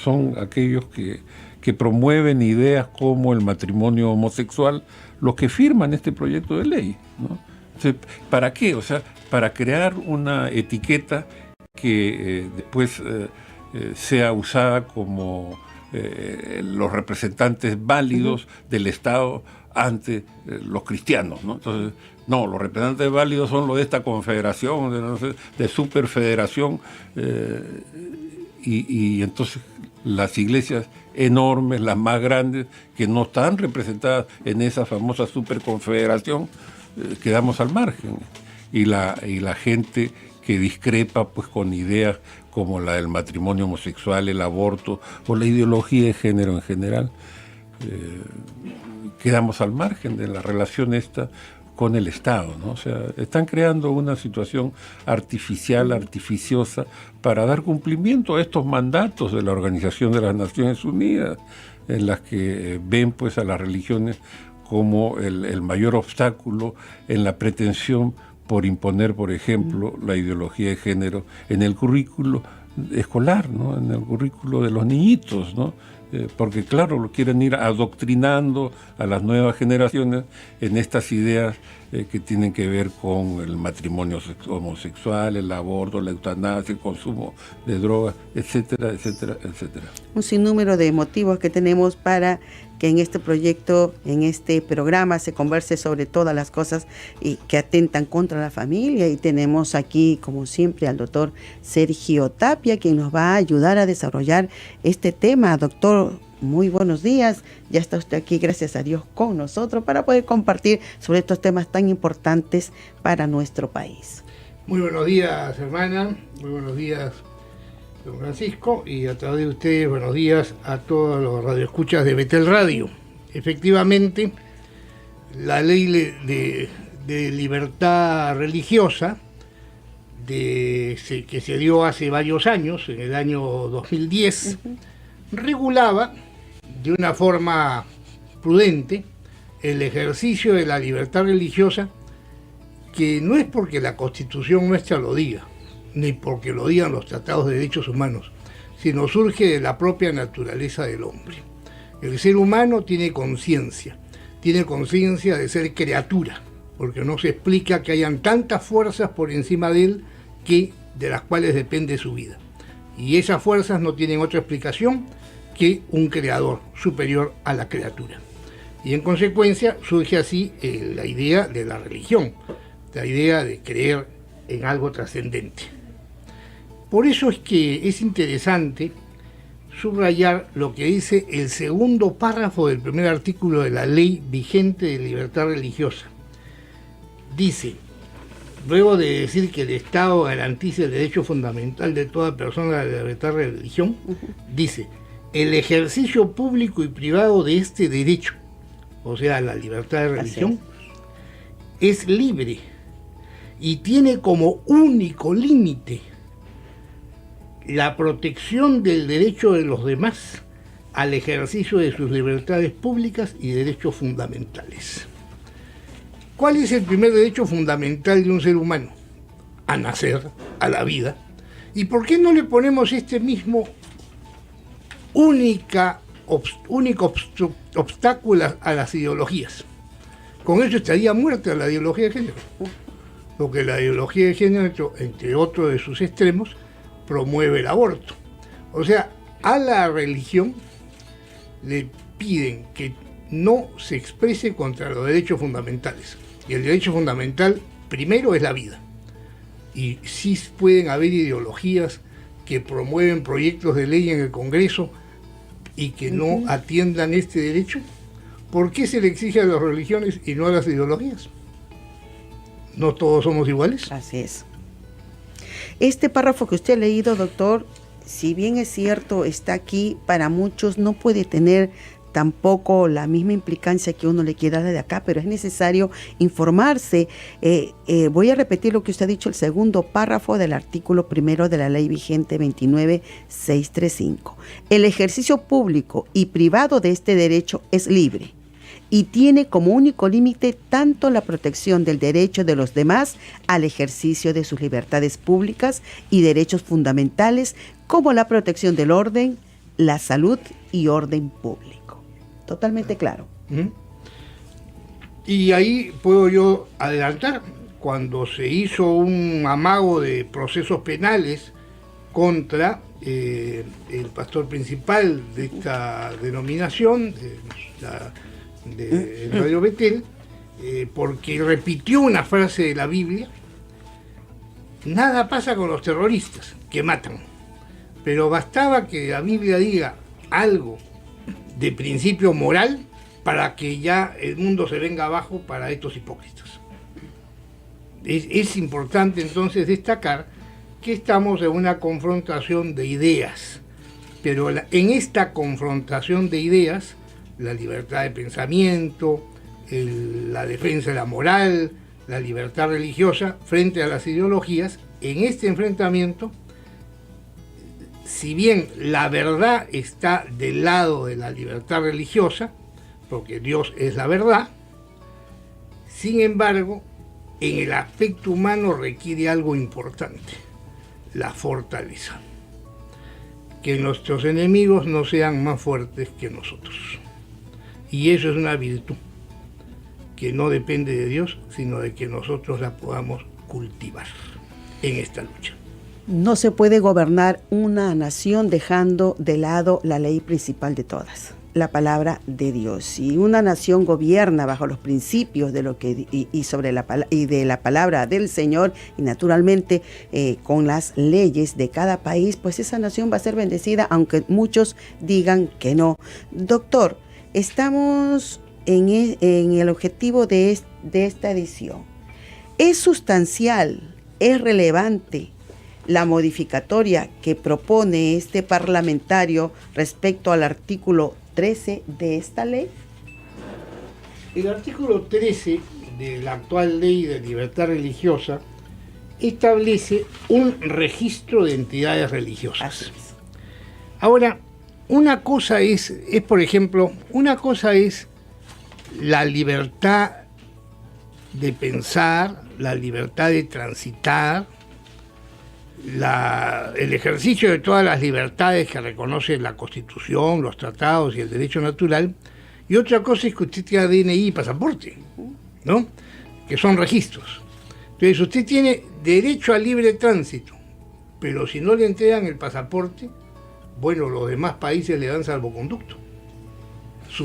son aquellos que promueven ideas como el matrimonio homosexual, los que firman este proyecto de ley, ¿no? Entonces, ¿para qué? O sea, para crear una etiqueta que después sea usada como los representantes válidos del Estado ante los cristianos, ¿no? Entonces, no, los representantes válidos son los de esta confederación, de superfederación, y entonces las iglesias enormes, las más grandes, que no están representadas en esa famosa superconfederación, quedamos al margen. Y la gente que discrepa pues con ideas como la del matrimonio homosexual, el aborto o la ideología de género en general, quedamos al margen de la relación esta con el Estado, ¿no? O sea, están creando una situación artificial, artificiosa, para dar cumplimiento a estos mandatos de la Organización de las Naciones Unidas, en las que ven pues a las religiones como el mayor obstáculo en la pretensión por imponer, por ejemplo, la ideología de género en el currículo escolar, ¿no? En el currículo de los niñitos, ¿no? Porque claro, lo quieren ir adoctrinando a las nuevas generaciones en estas ideas que tienen que ver con el matrimonio homosexual, el aborto, la eutanasia, el consumo de drogas, etcétera, etcétera, etcétera. Un sinnúmero de motivos que tenemos para que en este proyecto, en este programa, se converse sobre todas las cosas que atentan contra la familia. Y tenemos aquí, como siempre, al doctor Sergio Tapia, quien nos va a ayudar a desarrollar este tema. Doctor, muy buenos días. Ya está usted aquí, gracias a Dios, con nosotros para poder compartir sobre estos temas tan importantes para nuestro país. Muy buenos días, hermana. Muy buenos días, don Francisco, y a través de ustedes, buenos días a todos los radioescuchas de Betel Radio. Efectivamente, la ley de libertad religiosa que se dio hace varios años, en el año 2010, regulaba de una forma prudente el ejercicio de la libertad religiosa, que no es porque la Constitución nuestra lo diga, ni porque lo digan los tratados de derechos humanos, sino surge de la propia naturaleza del hombre. El ser humano tiene conciencia de ser criatura, porque no se explica que hayan tantas fuerzas por encima de él de las cuales depende su vida. Y esas fuerzas no tienen otra explicación que un creador superior a la criatura. Y en consecuencia surge así la idea de la religión, la idea de creer en algo trascendente. Por eso es que es interesante subrayar lo que dice el segundo párrafo del primer artículo de la ley vigente de libertad religiosa. Dice, luego de decir que el Estado garantiza el derecho fundamental de toda persona a la libertad de religión, dice, el ejercicio público y privado de este derecho, o sea, la libertad de religión, es libre y tiene como único límite la protección del derecho de los demás al ejercicio de sus libertades públicas y derechos fundamentales. ¿Cuál es el primer derecho fundamental de un ser humano? A nacer, a la vida. ¿Y por qué no le ponemos este mismo único obstáculo a las ideologías? Con eso estaría muerta la ideología de género. Porque la ideología de género, entre otros de sus extremos, promueve el aborto. O sea, a la religión le piden que no se exprese contra los derechos fundamentales. Y el derecho fundamental, primero, es la vida. Y sí pueden haber ideologías que promueven proyectos de ley en el Congreso y que no atiendan este derecho. ¿Por qué se le exige a las religiones y no a las ideologías? ¿No todos somos iguales? Así es. Este párrafo que usted ha leído, doctor, si bien es cierto, está aquí, para muchos no puede tener tampoco la misma implicancia que uno le quiere dar de acá, pero es necesario informarse. Voy a repetir lo que usted ha dicho, el segundo párrafo del artículo primero de la ley vigente 29635. El ejercicio público y privado de este derecho es libre y tiene como único límite tanto la protección del derecho de los demás al ejercicio de sus libertades públicas y derechos fundamentales, como la protección del orden, la salud y orden público. Totalmente claro. Y ahí puedo yo adelantar, cuando se hizo un amago de procesos penales contra el pastor principal de esta denominación, de Radio Betel, porque repitió una frase de la Biblia: nada pasa con los terroristas, que matan. Pero bastaba que la Biblia diga algo de principio moral para que ya el mundo se venga abajo para estos hipócritas. Es importante entonces destacar que estamos en una confrontación de ideas, pero en esta confrontación de ideas, la libertad de pensamiento, la defensa de la moral, la libertad religiosa frente a las ideologías, en este enfrentamiento, si bien la verdad está del lado de la libertad religiosa, porque Dios es la verdad, sin embargo, en el aspecto humano requiere algo importante: la fortaleza. Que nuestros enemigos no sean más fuertes que nosotros. Y eso es una virtud que no depende de Dios, sino de que nosotros la podamos cultivar en esta lucha. No se puede gobernar una nación dejando de lado la ley principal de todas, la palabra de Dios. Si una nación gobierna bajo los principios de lo que y de la palabra del Señor, y naturalmente con las leyes de cada país, pues esa nación va a ser bendecida, aunque muchos digan que no. Doctor, estamos en el objetivo de esta edición. ¿Es sustancial, es relevante la modificatoria que propone este parlamentario respecto al artículo 13 de esta ley? El artículo 13 de la actual ley de libertad religiosa establece un registro de entidades religiosas. Ahora, una cosa es por ejemplo, una cosa es la libertad de pensar, la libertad de transitar, el ejercicio de todas las libertades que reconoce la Constitución, los tratados y el derecho natural, y otra cosa es que usted tenga DNI y pasaporte, ¿no? Que son registros. Entonces usted tiene derecho a libre tránsito, pero si no le entregan el pasaporte, bueno, los demás países le dan salvoconducto.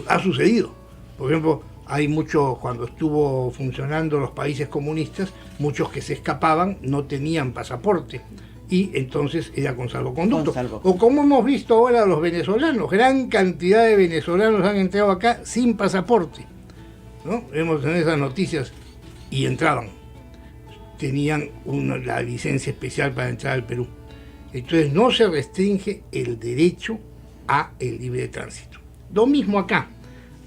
Ha sucedido. Por ejemplo, hay muchos, cuando estuvo funcionando los países comunistas, muchos que se escapaban no tenían pasaporte y entonces era con salvoconducto. O como hemos visto ahora los venezolanos, gran cantidad de venezolanos han entrado acá sin pasaporte, ¿no? Vemos en esas noticias, y entraban, tenían la licencia especial para entrar al Perú. Entonces no se restringe el derecho a el libre tránsito. Lo mismo acá.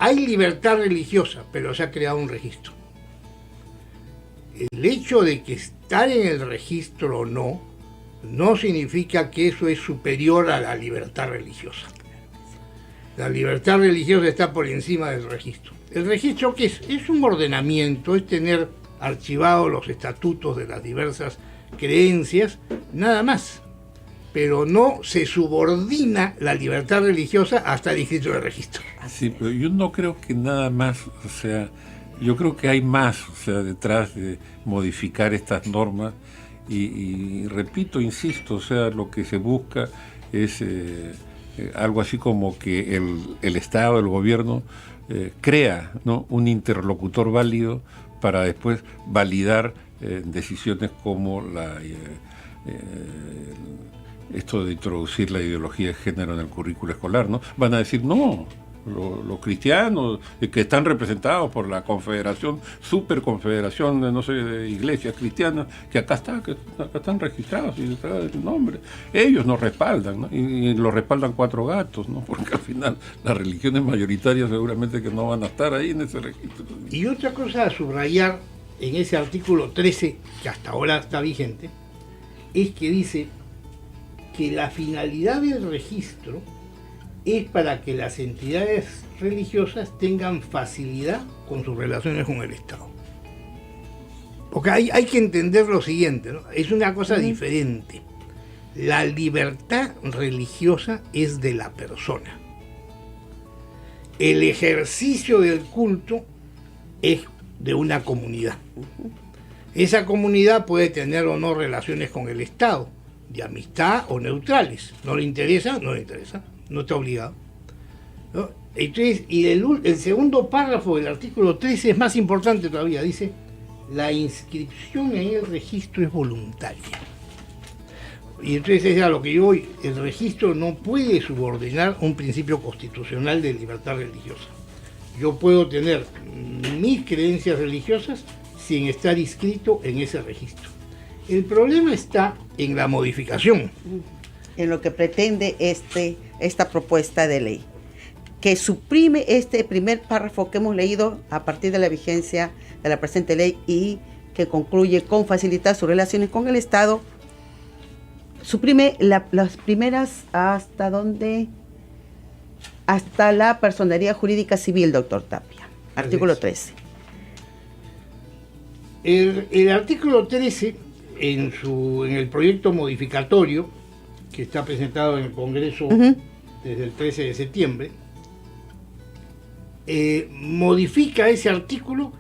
Hay libertad religiosa, pero se ha creado un registro. El hecho de que estar en el registro o no significa que eso es superior a la libertad religiosa. La libertad religiosa está por encima del registro. ¿El registro qué es? Es un ordenamiento, es tener archivados los estatutos de las diversas creencias, nada más. Pero no se subordina la libertad religiosa hasta el inscrito de registro. Sí, pero yo no creo que nada más, o sea, yo creo que hay más, o sea, detrás de modificar estas normas y repito, insisto, o sea, lo que se busca es algo así como que el Estado, el gobierno, crea, ¿no?, un interlocutor válido para después validar decisiones como esto de introducir la ideología de género en el currículo escolar, ¿no? Van a decir, no, los cristianos que están representados por la confederación, superconfederación de iglesias cristianas, que acá están registrados y está el nombre, ellos nos respaldan, ¿no? Y lo respaldan 4 gatos, ¿no? Porque al final las religiones mayoritarias seguramente que no van a estar ahí en ese registro. Y otra cosa a subrayar en ese artículo 13, que hasta ahora está vigente, es que dice que la finalidad del registro es para que las entidades religiosas tengan facilidad con sus relaciones con el Estado. Porque hay que entender lo siguiente, ¿no? Es una cosa diferente. La libertad religiosa es de la persona. El ejercicio del culto es de una comunidad. Esa comunidad puede tener o no relaciones con el Estado, de amistad o neutrales. ¿No le interesa? No le interesa. No está obligado, ¿no? Entonces, y el segundo párrafo del artículo 13 es más importante todavía. Dice: la inscripción en el registro es voluntaria. Y entonces es a lo que yo voy. El registro no puede subordinar un principio constitucional de libertad religiosa. Yo puedo tener mis creencias religiosas sin estar inscrito en ese registro. El problema está en la modificación. En lo que pretende esta propuesta de ley, que suprime este primer párrafo que hemos leído a partir de la vigencia de la presente ley y que concluye con facilitar sus relaciones con el Estado. Suprime las primeras hasta la personería jurídica civil, doctor Tapia. Artículo 13. El artículo 13, en el proyecto modificatorio que está presentado en el Congreso desde el 13 de septiembre, modifica ese artículo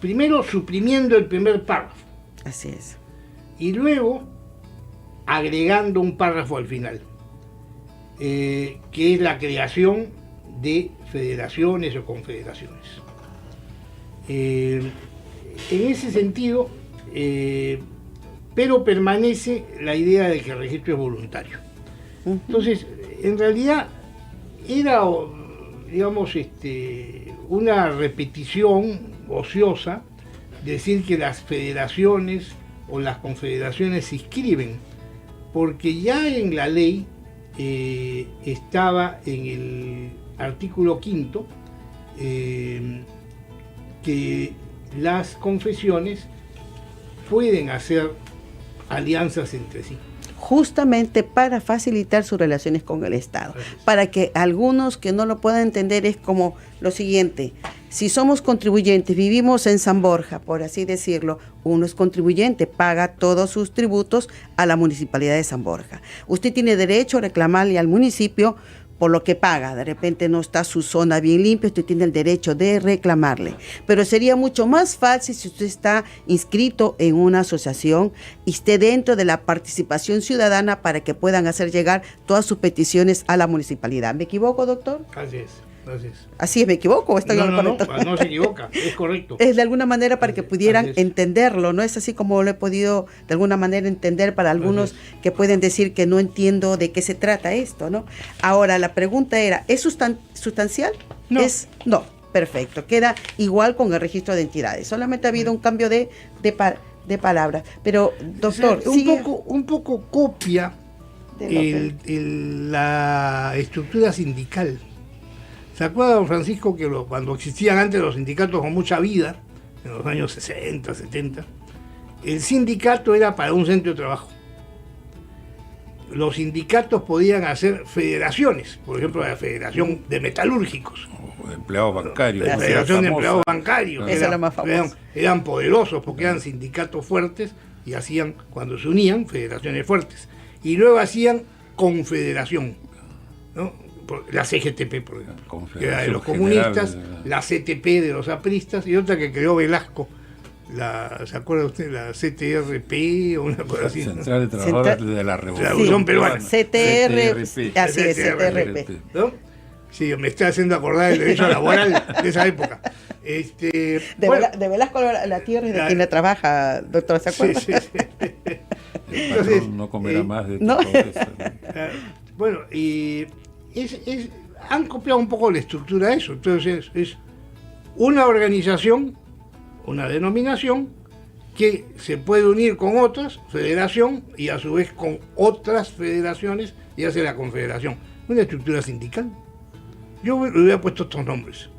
primero suprimiendo el primer párrafo. Así es. Y luego agregando un párrafo al final, que es la creación de federaciones o confederaciones. En ese sentido, pero permanece la idea de que el registro es voluntario. Entonces, en realidad era, digamos, una repetición ociosa decir que las federaciones o las confederaciones se inscriben, porque ya en la ley estaba en el artículo 5 que las confesiones pueden hacer alianzas entre sí. Justamente para facilitar sus relaciones con el Estado. Para que algunos que no lo puedan entender es como lo siguiente: si somos contribuyentes, vivimos en San Borja, por así decirlo, uno es contribuyente, paga todos sus tributos a la Municipalidad de San Borja. Usted tiene derecho a reclamarle al municipio por lo que paga. De repente no está su zona bien limpia, usted tiene el derecho de reclamarle. Pero sería mucho más fácil si usted está inscrito en una asociación y esté dentro de la participación ciudadana para que puedan hacer llegar todas sus peticiones a la municipalidad. ¿Me equivoco, doctor? Así es. ¿Así es? ¿Me equivoco o estoy en lo correcto? No se equivoca, es correcto. Es de alguna manera para que pudieran entenderlo, ¿no? Es así como lo he podido de alguna manera entender para algunos que pueden decir que no entiendo de qué se trata esto, ¿no? Ahora, la pregunta era, ¿es sustancial? No. No, perfecto. Queda igual con el registro de entidades. Solamente ha habido un cambio de palabras. Pero, doctor, o sea, un poco copia la estructura sindical. ¿Se acuerda, don Francisco, que cuando existían antes los sindicatos con mucha vida, en los años 60, 70, el sindicato era para un centro de trabajo? Los sindicatos podían hacer federaciones, por ejemplo, la Federación de Metalúrgicos. O de empleados bancarios. La Federación de Empleados Bancarios. Esa es la más famosa. Eran poderosos porque eran sindicatos fuertes y hacían, cuando se unían, federaciones fuertes. Y luego hacían confederación, ¿no? La CGTP, por ejemplo, que era de los comunistas, la CTP de los apristas, y otra que creó Velasco, ¿se acuerda usted? La CTRP o una cosa así. Central de Trabajadores de la Revolución Peruana. CTRP. Así es, CTRP. ¿No? Sí, me está haciendo acordar del derecho laboral de esa época. De Velasco la tierra es de quien la trabaja, doctor, ¿se acuerda? Sí. Entonces, no comerá más de no. Eso. Bueno, y han copiado un poco la estructura de eso. Entonces es una organización, una denominación que se puede unir con otras, federación, y a su vez con otras federaciones, y hace la confederación. Una estructura sindical. Yo le hubiera puesto estos nombres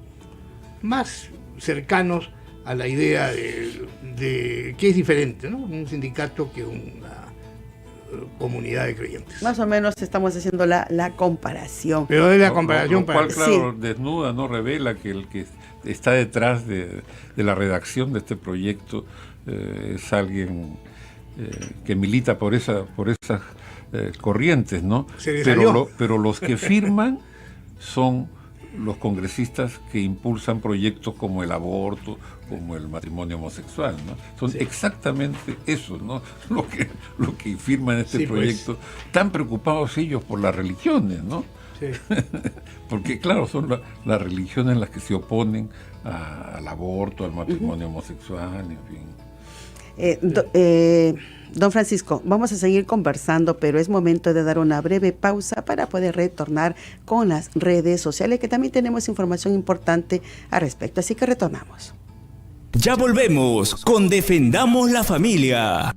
más cercanos a la idea de que es diferente, ¿no? Un sindicato que comunidad de creyentes. Más o menos estamos haciendo la comparación. Pero es la comparación lo cual, para... claro, Sí. desnuda, no revela que el que está detrás de la redacción de este proyecto es alguien que milita por esas corrientes, ¿no? Se le salió. Pero los que firman son los congresistas que impulsan proyectos como el aborto, como el matrimonio homosexual, ¿no? Son exactamente esos, ¿no? Lo que firman este Sí, proyecto. Tan preocupados ellos por las religiones, ¿no? Sí. Porque claro, son las religiones las que se oponen al aborto, al matrimonio homosexual, en fin. Don Francisco, vamos a seguir conversando, pero es momento de dar una breve pausa para poder retornar con las redes sociales, que también tenemos información importante al respecto, así que retornamos. Ya volvemos con Defendamos la Familia.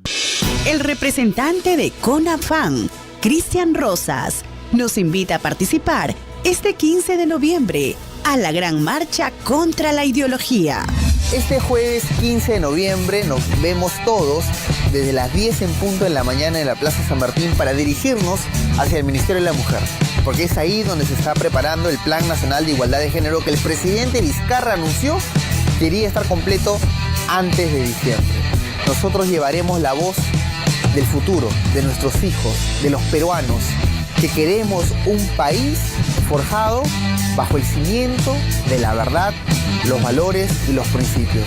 El representante de CONAFAM, Cristian Rosas, nos invita a participar este 15 de noviembre a la gran marcha contra la ideología. Este jueves 15 de noviembre nos vemos todos desde las 10 en punto de la mañana en la Plaza San Martín para dirigirnos hacia el Ministerio de la Mujer, porque es ahí donde se está preparando el Plan Nacional de Igualdad de Género que el presidente Vizcarra anunció quería estar completo antes de diciembre. Nosotros llevaremos la voz del futuro, de nuestros hijos, de los peruanos, que queremos un país forjado bajo el cimiento de la verdad, los valores y los principios.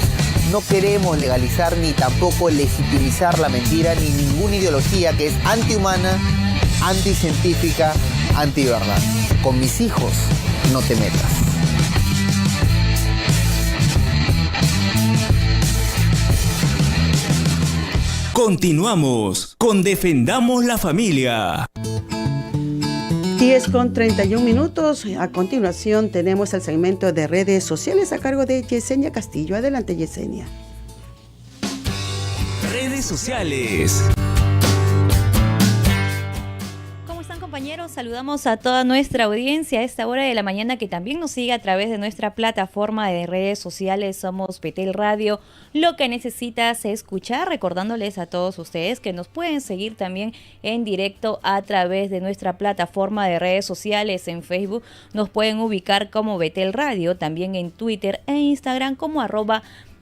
No queremos legalizar ni tampoco legitimizar la mentira ni ninguna ideología que es antihumana, anticientífica, antiverdad. Con mis hijos no te metas. Continuamos con Defendamos la Familia. 10:31. A continuación tenemos el segmento de redes sociales a cargo de Yesenia Castillo. Adelante, Yesenia. Redes sociales. ¿Cómo están, compañeros? Saludamos a toda nuestra audiencia a esta hora de la mañana que también nos sigue a través de nuestra plataforma de redes sociales. Somos Betel Radio. Lo que necesitas escuchar, recordándoles a todos ustedes que nos pueden seguir también en directo a través de nuestra plataforma de redes sociales. En Facebook nos pueden ubicar como Betel Radio, también en Twitter e Instagram como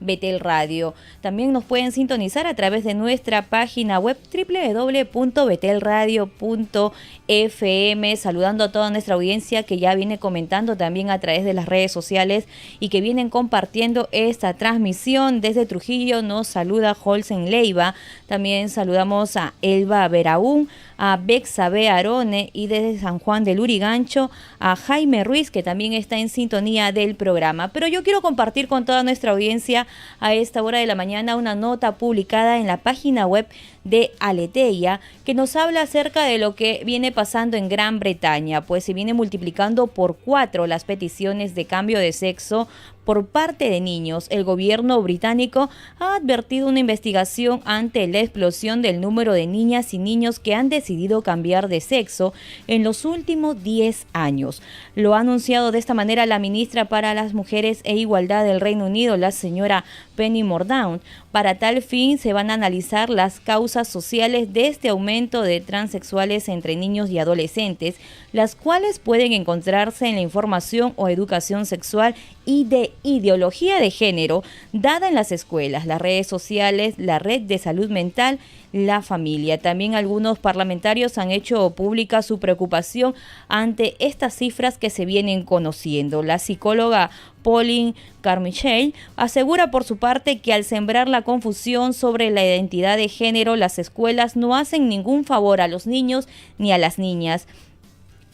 @Betel Radio. También nos pueden sintonizar a través de nuestra página web www.betelradio.fm. Saludando a toda nuestra audiencia que ya viene comentando también a través de las redes sociales y que vienen compartiendo esta transmisión. Desde Trujillo nos saluda Holsen Leiva. También saludamos a Elba Veraún, a Bexabe Arone, y desde San Juan del Lurigancho a Jaime Ruiz, que también está en sintonía del programa. Pero yo quiero compartir con toda nuestra audiencia a esta hora de la mañana una nota publicada en la página web de Aleteia que nos habla acerca de lo que viene pasando en Gran Bretaña, pues se viene multiplicando por 4 las peticiones de cambio de sexo por parte de niños. El gobierno británico ha advertido una investigación ante la explosión del número de niñas y niños que han decidido cambiar de sexo en los últimos 10 años. Lo ha anunciado de esta manera la ministra para las Mujeres e Igualdad del Reino Unido, la señora Penny Mordaunt. Para tal fin se van a analizar las causas sociales de este aumento de transexuales entre niños y adolescentes, las cuales pueden encontrarse en la información o educación sexual y de ideología de género dada en las escuelas, las redes sociales, la red de salud mental, la familia. También algunos parlamentarios han hecho pública su preocupación ante estas cifras que se vienen conociendo. La psicóloga Pauline Carmichael asegura por su parte que al sembrar la confusión sobre la identidad de género, las escuelas no hacen ningún favor a los niños ni a las niñas.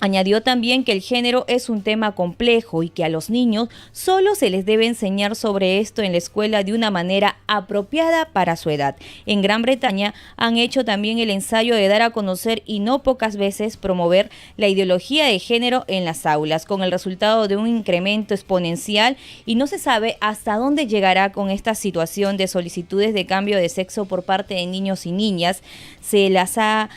Añadió también que el género es un tema complejo y que a los niños solo se les debe enseñar sobre esto en la escuela de una manera apropiada para su edad. En Gran Bretaña han hecho también el ensayo de dar a conocer y no pocas veces promover la ideología de género en las aulas, con el resultado de un incremento exponencial, y no se sabe hasta dónde llegará con esta situación de solicitudes de cambio de sexo por parte de niños y niñas. Se les ha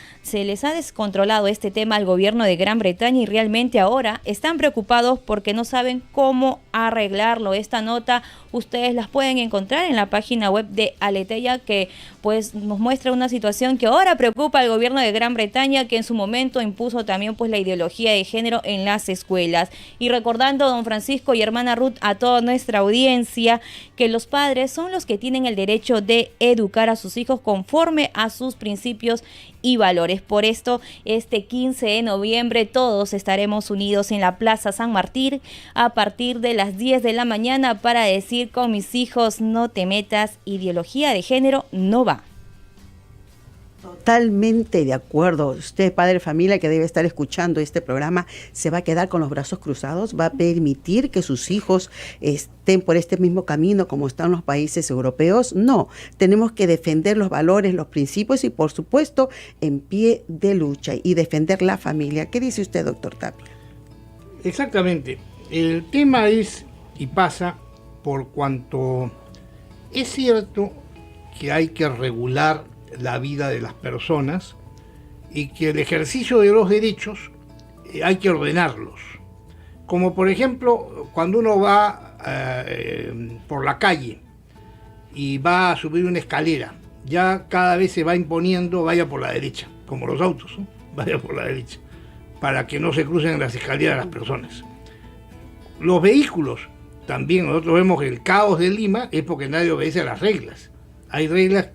descontrolado este tema al gobierno de Gran Bretaña y realmente ahora están preocupados porque no saben cómo arreglarlo. Esta nota ustedes las pueden encontrar en la página web de Aleteia, que pues nos muestra una situación que ahora preocupa al gobierno de Gran Bretaña, que en su momento impuso también pues la ideología de género en las escuelas. Y recordando, don Francisco y hermana Ruth, a toda nuestra audiencia, que los padres son los que tienen el derecho de educar a sus hijos conforme a sus principios y valores. Por esto, este 15 de noviembre todos estaremos unidos en la Plaza San Martín a partir de las 10 de la mañana para decir: con mis hijos no te metas, ideología de género no va. Totalmente de acuerdo. Usted, padre de familia que debe estar escuchando este programa, ¿se va a quedar con los brazos cruzados? ¿Va a permitir que sus hijos estén por este mismo camino como están los países europeos? No, tenemos que defender los valores, los principios y, por supuesto, en pie de lucha y defender la familia. ¿Qué dice usted, doctor Tapia? Exactamente. El tema es y pasa por cuanto es cierto que hay que regular la vida de las personas y que el ejercicio de los derechos hay que ordenarlos. Como por ejemplo, cuando uno va por la calle y va a subir una escalera, ya cada vez se va imponiendo vaya por la derecha, como los autos, ¿no? Vaya por la derecha, para que no se crucen las escaleras las personas. Los vehículos, también nosotros vemos que el caos de Lima es porque nadie obedece a las reglas. Hay reglas,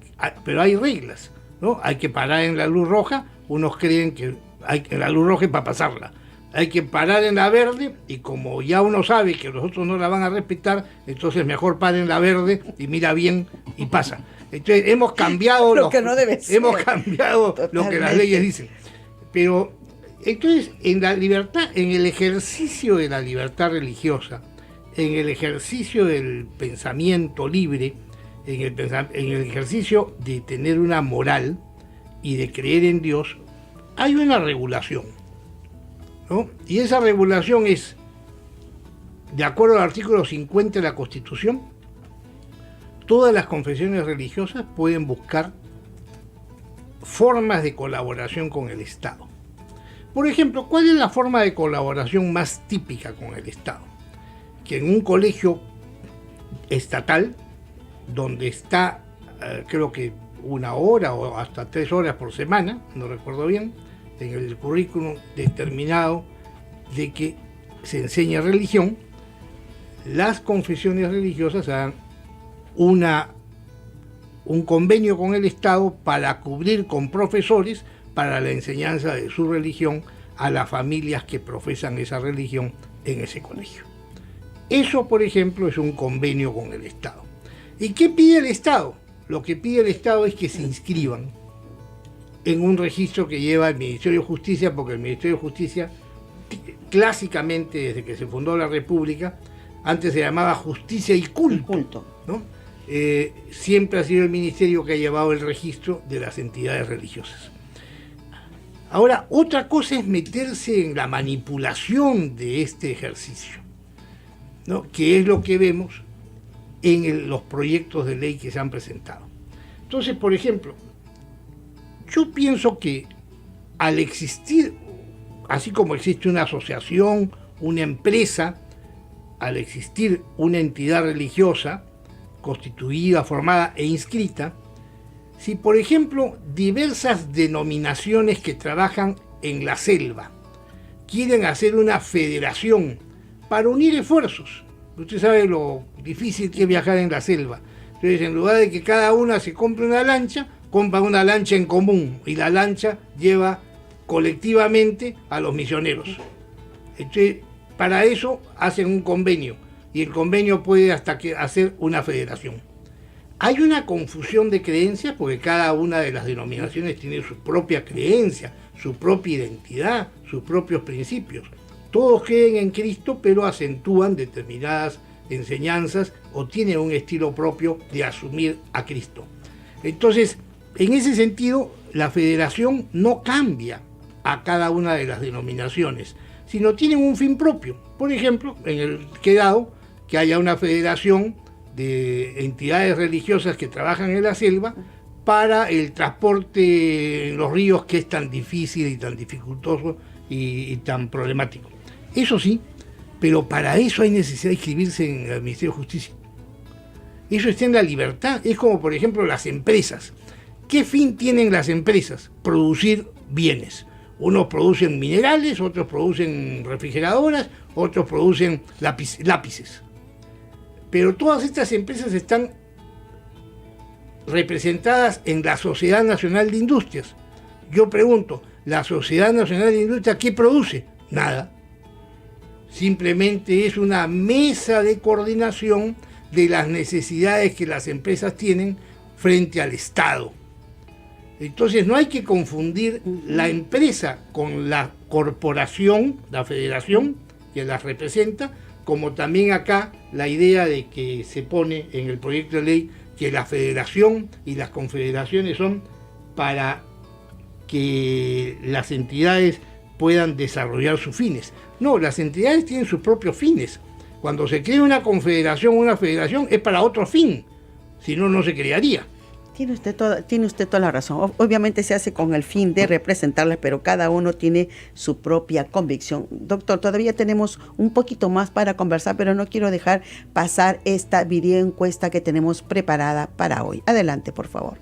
pero hay reglas, ¿no? Hay que parar en la luz roja, unos creen que en la luz roja es para pasarla. Hay que parar en la verde y como ya uno sabe que los otros no la van a respetar, entonces mejor para en la verde y mira bien y pasa. Entonces hemos cambiado lo que no debe ser. Hemos cambiado lo que las leyes dicen. Pero entonces en la libertad, en el ejercicio de la libertad religiosa, en el ejercicio del pensamiento libre, en el ejercicio de tener una moral y de creer en Dios, hay una regulación, ¿no? Y esa regulación es, de acuerdo al artículo 50 de la Constitución, todas las confesiones religiosas pueden buscar formas de colaboración con el Estado. Por ejemplo, ¿cuál es la forma de colaboración más típica con el Estado? Que en un colegio estatal, donde está, creo que 1 hora o hasta 3 horas por semana, no recuerdo bien, en el currículum determinado de que se enseña religión, las confesiones religiosas hagan un convenio con el Estado para cubrir con profesores para la enseñanza de su religión a las familias que profesan esa religión en ese colegio. Eso, por ejemplo, es un convenio con el Estado. ¿Y qué pide el Estado? Lo que pide el Estado es que se inscriban en un registro que lleva el Ministerio de Justicia, porque el Ministerio de Justicia, clásicamente desde que se fundó la República, antes se llamaba Justicia y Culto, ¿no? Siempre ha sido el Ministerio que ha llevado el registro de las entidades religiosas. Ahora, otra cosa es meterse en la manipulación de este ejercicio, ¿no? Que es lo que vemos en los proyectos de ley que se han presentado. Entonces, por ejemplo, yo pienso que al existir, así como existe una asociación, una empresa, al existir una entidad religiosa constituida, formada e inscrita, si por ejemplo diversas denominaciones que trabajan en la selva quieren hacer una federación para unir esfuerzos, usted sabe lo difícil que es viajar en la selva, entonces en lugar de que cada una se compre una lancha, compra una lancha en común y la lancha lleva colectivamente a los misioneros. Entonces, para eso hacen un convenio y el convenio puede hasta que hacer una federación. Hay una confusión de creencias porque cada una de las denominaciones tiene su propia creencia, su propia identidad, sus propios principios. Todos creen en Cristo, pero acentúan determinadas enseñanzas o tienen un estilo propio de asumir a Cristo. Entonces, en ese sentido, la federación no cambia a cada una de las denominaciones, sino tienen un fin propio. Por ejemplo, en el quedado, que haya una federación de entidades religiosas que trabajan en la selva para el transporte en los ríos, que es tan difícil y tan dificultoso y tan problemático. Eso sí, pero para eso hay necesidad de inscribirse en el Ministerio de Justicia. Eso está en la libertad. Es como, por ejemplo, las empresas. ¿Qué fin tienen las empresas? Producir bienes. Unos producen minerales, otros producen refrigeradoras, otros producen lápices. Pero todas estas empresas están representadas en la Sociedad Nacional de Industrias. Yo pregunto, ¿la Sociedad Nacional de Industrias qué produce? Nada. Simplemente es una mesa de coordinación de las necesidades que las empresas tienen frente al Estado. Entonces no hay que confundir la empresa con la corporación, la federación que las representa, como también acá la idea de que se pone en el proyecto de ley que la federación y las confederaciones son para que las entidades puedan desarrollar sus fines. No, las entidades tienen sus propios fines. Cuando se crea una confederación o una federación es para otro fin, si no, no se crearía. Tiene usted toda la razón. Obviamente se hace con el fin de representarlas, pero cada uno tiene su propia convicción. Doctor, todavía tenemos un poquito más para conversar, pero no quiero dejar pasar esta video encuesta que tenemos preparada para hoy. Adelante, por favor.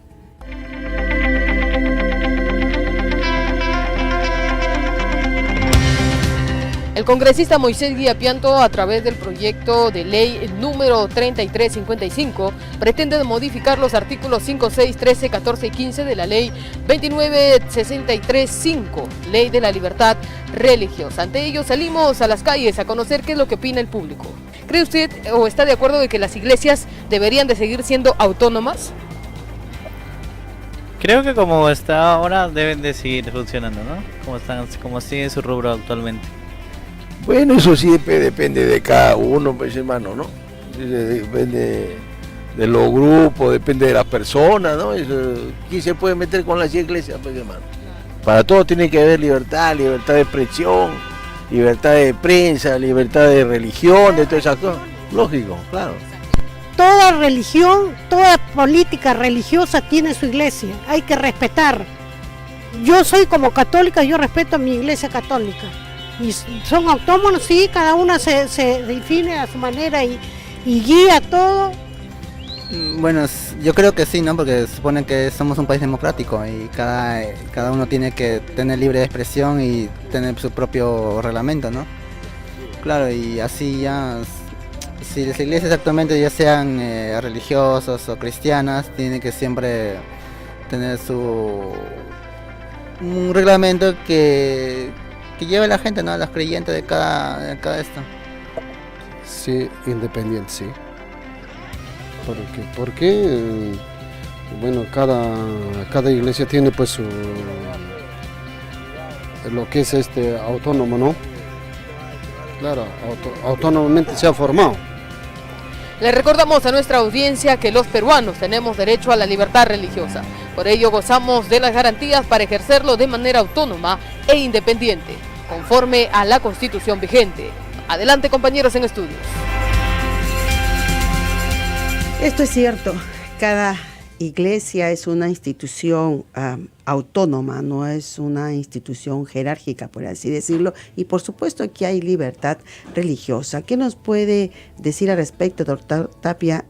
El congresista Moisés Guillapianto, a través del proyecto de ley número 3355, pretende modificar los artículos 5, 6, 13, 14 y 15 de la ley 29635, Ley de la Libertad Religiosa. Ante ello salimos a las calles a conocer qué es lo que opina el público. ¿Cree usted o está de acuerdo de que las iglesias deberían de seguir siendo autónomas? Creo que como está ahora deben de seguir funcionando, ¿no? Como sigue su rubro actualmente. Bueno, eso sí depende de cada uno, pues, hermano, ¿no? Depende de los grupos, depende de las personas, ¿no? Eso, ¿quién se puede meter con las iglesias, pues, hermano? Para todo tiene que haber libertad de expresión, libertad de prensa, libertad de religión, de todas esas cosas. Lógico, claro. Toda religión, toda política religiosa tiene su iglesia, hay que respetar. Yo soy como católica, yo respeto a mi iglesia católica. Y son autónomos, sí, cada una se define a su manera y guía todo. Bueno, yo creo que sí, ¿no? Porque suponen que somos un país democrático y cada uno tiene que tener libre expresión y tener su propio reglamento, ¿no? Claro, y así ya, si las iglesias actualmente ya sean religiosas o cristianas, tienen que siempre tener un reglamento que lleve a la gente, ¿no? A los creyentes de cada esto. Sí, independiente, sí. Porque bueno, cada iglesia tiene pues lo que es autónomo, ¿no? Claro, autónomamente se ha formado. Le recordamos a nuestra audiencia que los peruanos tenemos derecho a la libertad religiosa. Por ello gozamos de las garantías para ejercerlo de manera autónoma e independiente, conforme a la Constitución vigente. Adelante, compañeros en estudios. Esto es cierto, cada iglesia es una institución autónoma, no es una institución jerárquica, por así decirlo, y por supuesto que hay libertad religiosa. ¿Qué nos puede decir al respecto, doctor Tapia,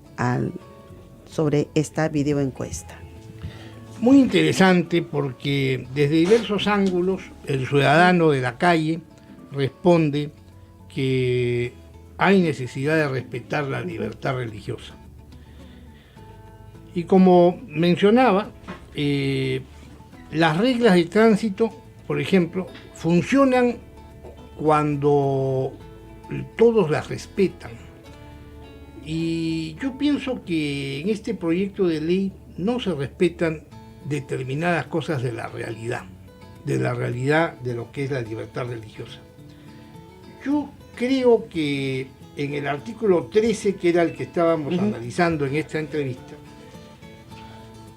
sobre esta videoencuesta? Muy interesante porque desde diversos ángulos el ciudadano de la calle responde que hay necesidad de respetar la libertad religiosa. Y como mencionaba, las reglas de tránsito, por ejemplo, funcionan cuando todos las respetan. Y yo pienso que en este proyecto de ley no se respetan determinadas cosas de la realidad de lo que es la libertad religiosa. Yo creo que en el artículo 13, que era el que estábamos analizando en esta entrevista,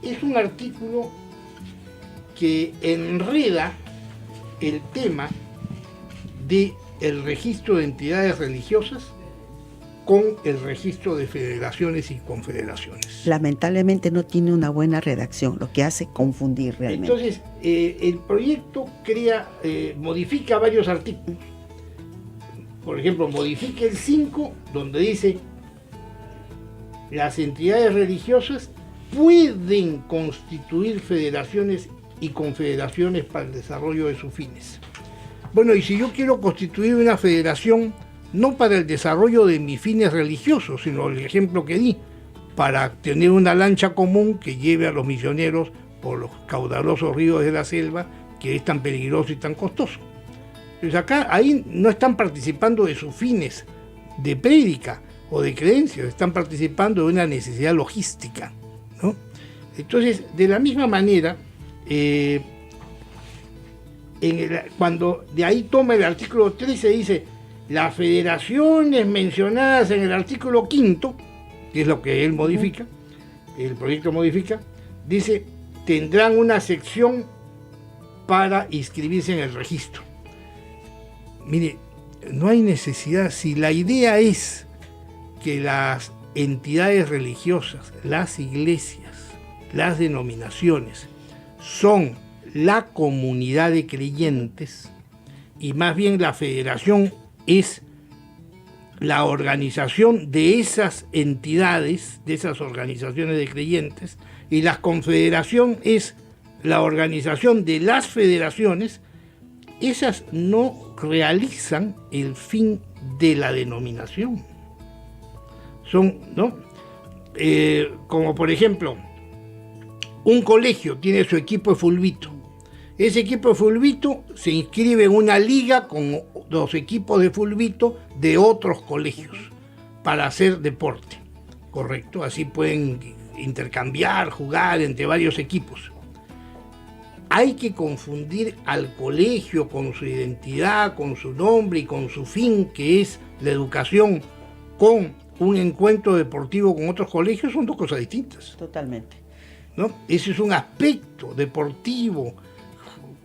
es un artículo que enreda el tema del registro de entidades religiosas con el registro de federaciones y confederaciones. Lamentablemente no tiene una buena redacción, lo que hace confundir realmente. Entonces, el proyecto modifica varios artículos. por ejemplo, modifique el 5, donde dice las entidades religiosas pueden constituir federaciones y confederaciones para el desarrollo de sus fines. Bueno, y si yo quiero constituir una federación, no para el desarrollo de mis fines religiosos, sino el ejemplo que di, para tener una lancha común que lleve a los misioneros por los caudalosos ríos de la selva, que es tan peligroso y tan costoso. Entonces acá, ahí no están participando de sus fines de prédica o de creencias, están participando de una necesidad logística, ¿no? Entonces, de la misma manera, cuando de ahí toma el artículo 13, dice, las federaciones mencionadas en el artículo 5, que es lo que él modifica, el proyecto modifica, dice, tendrán una sección para inscribirse en el registro. Mire, no hay necesidad, si la idea es que las entidades religiosas, las iglesias, las denominaciones, son la comunidad de creyentes, y más bien la federación es la organización de esas entidades, de esas organizaciones de creyentes, y la confederación es la organización de las federaciones, esas no realizan el fin de la denominación. Son, ¿no? Como por ejemplo, un colegio tiene su equipo de fulbito. Ese equipo de fulbito se inscribe en una liga con los equipos de fulbito de otros colegios para hacer deporte, ¿correcto? Así pueden intercambiar, jugar entre varios equipos. Hay que confundir al colegio con su identidad, con su nombre y con su fin, que es la educación, con un encuentro deportivo con otros colegios, son dos cosas distintas. Totalmente. ¿No? Ese es un aspecto deportivo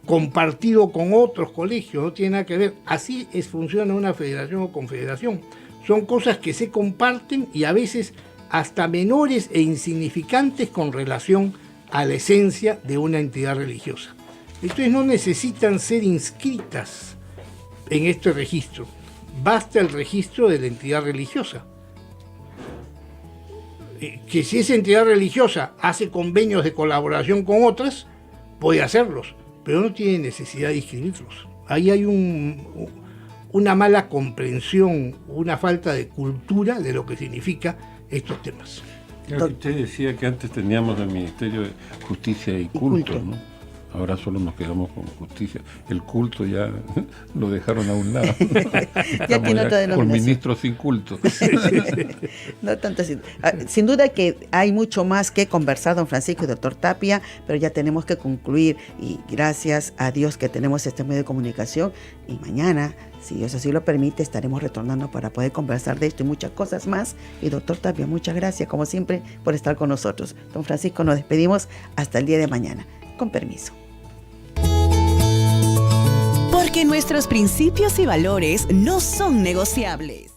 compartido con otros colegios, no tiene nada que ver. Así funciona una federación o confederación. Son cosas que se comparten y a veces hasta menores e insignificantes con relación a la esencia de una entidad religiosa. Entonces no necesitan ser inscritas en este registro. Basta el registro de la entidad religiosa. Que si esa entidad religiosa hace convenios de colaboración con otras, puede hacerlos, pero no tiene necesidad de inscribirlos. Ahí hay una mala comprensión, una falta de cultura de lo que significa estos temas. Usted decía que antes teníamos el Ministerio de Justicia y Culto, ¿no? Ahora solo nos quedamos con justicia. El culto ya lo dejaron a un lado. Ya tiene otra denominación. Con ministros sin culto. No tanto así. Sin duda que hay mucho más que conversar, don Francisco y doctor Tapia, pero ya tenemos que concluir y gracias a Dios que tenemos este medio de comunicación y mañana, si Dios así lo permite, estaremos retornando para poder conversar de esto y muchas cosas más. Y doctor Tapia, muchas gracias como siempre por estar con nosotros. Don Francisco, nos despedimos hasta el día de mañana. Con permiso. Porque nuestros principios y valores no son negociables.